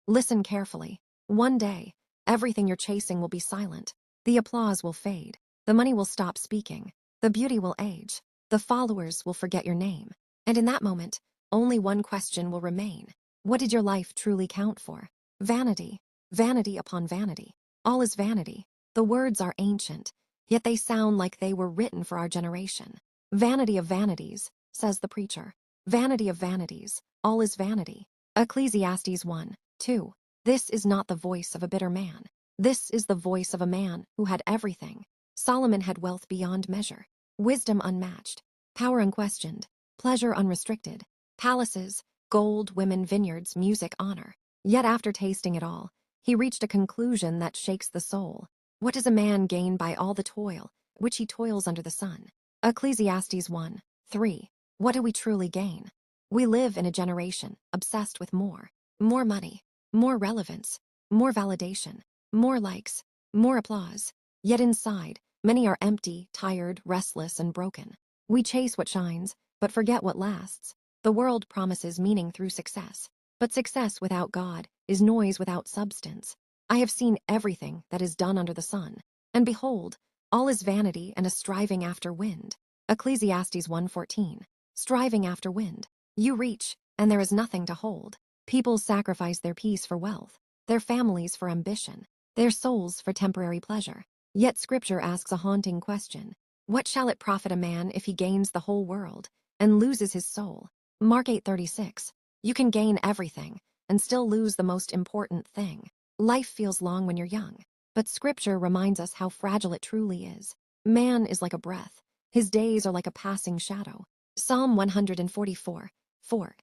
Listen carefully. One day, everything you're chasing will be silent. The applause will fade. The money will stop speaking. The beauty will age. The followers will forget your name. And in that moment, only one question will remain. What did your life truly count for? Vanity. Vanity upon vanity. All is vanity. The words are ancient, yet they sound like they were written for our generation. Vanity of vanities, says the preacher. Vanity of vanities. All is vanity. Ecclesiastes 1:2. This is not the voice of a bitter man. This is the voice of a man who had everything. Solomon had wealth beyond measure, wisdom unmatched, power unquestioned, pleasure unrestricted, palaces, gold, women, vineyards, music, honor. Yet after tasting it all, he reached a conclusion that shakes the soul. What does a man gain by all the toil, which he toils under the sun? Ecclesiastes 1:3. What do we truly gain? We live in a generation obsessed with more. More money, more relevance, more validation, more likes, more applause. Yet inside, many are empty, tired, restless, and broken. We chase what shines, but forget what lasts. The world promises meaning through success. But success without God is noise without substance. I have seen everything that is done under the sun, and behold, all is vanity and a striving after wind. Ecclesiastes 1:14. Striving after wind. You reach, and there is nothing to hold. People sacrifice their peace for wealth, their families for ambition, their souls for temporary pleasure. Yet Scripture asks a haunting question. What shall it profit a man if he gains the whole world and loses his soul? Mark 8:36. You can gain everything and still lose the most important thing. Life feels long when you're young, but Scripture reminds us how fragile it truly is. Man is like a breath. His days are like a passing shadow. Psalm 144:4.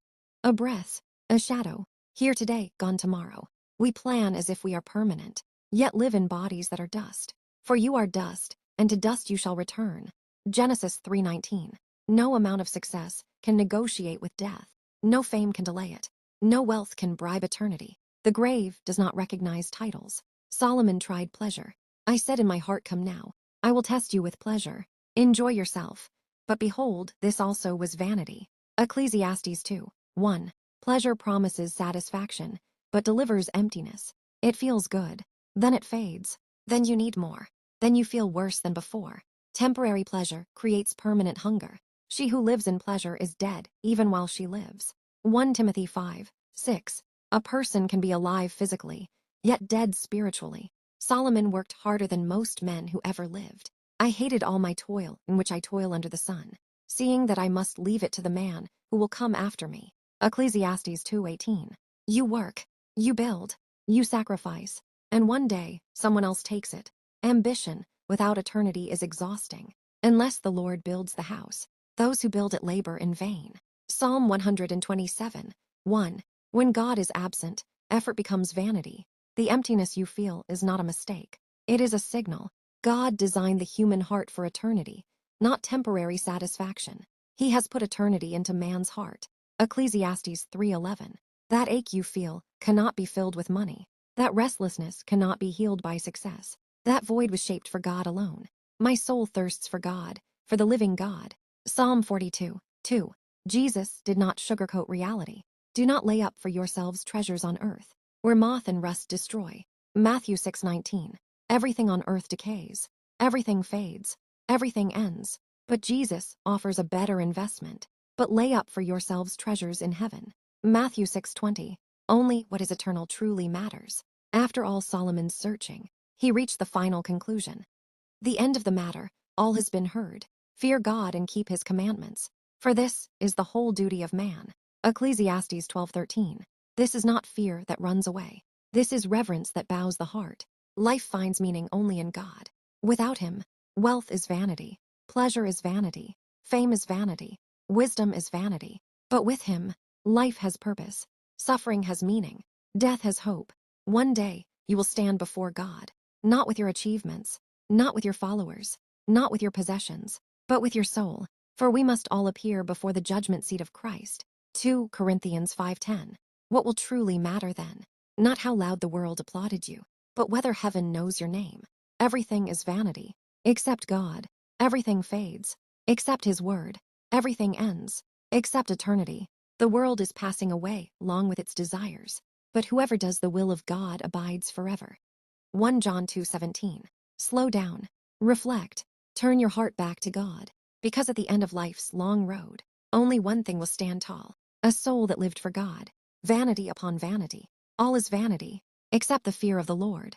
A breath, a shadow, here today, gone tomorrow. We plan as if we are permanent, yet live in bodies that are dust. For you are dust, and to dust you shall return. Genesis 3:19. No amount of success can negotiate with death. No fame can delay it. No wealth can bribe eternity. The grave does not recognize titles. Solomon tried pleasure. I said in my heart, come now. I will test you with pleasure. Enjoy yourself. But behold, this also was vanity. Ecclesiastes 2:1. Pleasure promises satisfaction, but delivers emptiness. It feels good. Then it fades. Then you need more. Then you feel worse than before. Temporary pleasure creates permanent hunger. She who lives in pleasure is dead, even while she lives. 1 Timothy 5:6. A person can be alive physically, yet dead spiritually. Solomon worked harder than most men who ever lived. I hated all my toil in which I toil under the sun, seeing that I must leave it to the man who will come after me. Ecclesiastes 2:18. You work, you build, you sacrifice, and one day someone else takes it. Ambition without eternity is exhausting. Unless the Lord builds the house, those who build it labor in vain. Psalm 127:1. When God is absent, effort becomes vanity. The emptiness you feel is not a mistake. It is a signal. God designed the human heart for eternity, not temporary satisfaction. He has put eternity into man's heart. Ecclesiastes 3:11. That ache you feel cannot be filled with money. That restlessness cannot be healed by success. That void was shaped for God alone. My soul thirsts for God, for the living God. Psalm 42:2. Jesus did not sugarcoat reality. Do not lay up for yourselves treasures on earth, where moth and rust destroy. Matthew 6:19. Everything on earth decays. Everything fades. Everything ends. But Jesus offers a better investment. But lay up for yourselves treasures in heaven. Matthew 6:20. Only what is eternal truly matters. After all Solomon's searching, he reached the final conclusion. The end of the matter, all has been heard. Fear God and keep his commandments, for this is the whole duty of man. Ecclesiastes 12:13. This is not fear that runs away. This is reverence that bows the heart. Life finds meaning only in God. Without him, wealth is vanity, pleasure is vanity, fame is vanity, wisdom is vanity. But with him, life has purpose, suffering has meaning, death has hope. One day, you will stand before God, not with your achievements, not with your followers, not with your possessions, but with your soul. For we must all appear before the judgment seat of Christ. 2 Corinthians 5:10. What will truly matter then? Not how loud the world applauded you, but whether heaven knows your name. Everything is vanity, except God. Everything fades, except his word. Everything ends, except eternity. The world is passing away, along with its desires. but whoever does the will of God abides forever. 1 John 2:17. Slow down, reflect, turn your heart back to God, because at the end of life's long road, only one thing will stand tall: a soul that lived for God. Vanity upon vanity. All is vanity, except the fear of the Lord.